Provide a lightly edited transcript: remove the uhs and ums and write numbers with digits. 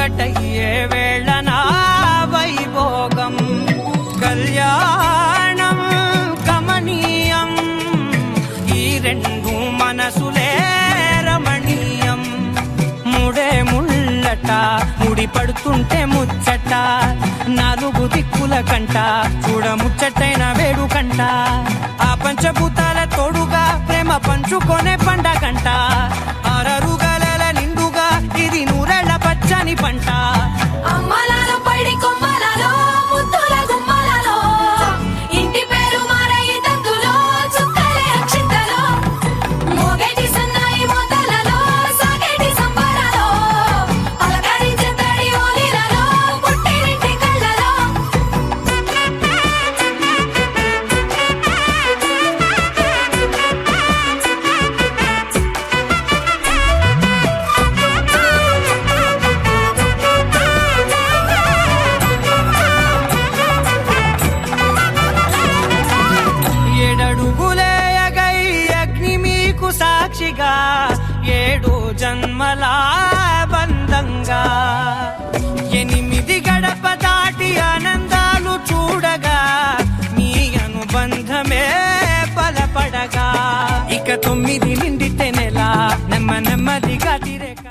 ఒక్కటయ్యే వేళ నా వైభోగం కళ్యాణం గమనీయం ఈ రెండు మనసులే రమణీయం ముడే ముళ్ళట ముడి పడుతుంటే ముచ్చట నాలుగు దిక్కుల కంట చూడ ముచ్చటైన వేడుకంట ఆ పంచభూతాల తోడుగా ప్రేమ పంచుకొనే పండగంట ఆరరుగల నిండుగా ఇది నూరెళ్ళ పచ్చని పంట అమ్మలాలో పడి కొమ్మలలో ముద్దుల గుమ్మలలో ఇంటి పేరు మారయి తందులో చుక్కలే అక్షింతలో మోగేటి సన్నాయి మోతలలో సాగేటి సంబరాలో అలకరించే తడి ఓలిలలో పుట్టినింటి కళ్ళలో ఏడడుగులేయగై అగ్ని మీకు సాక్షిగా 7 జన్మల బంధంగా 8 గడప దాటి ఆనందాలు చూడగా మీ అనుబంధమే బలపడగా ఇక 9 నిండితే నెల నెమ్మదిగా తిరగ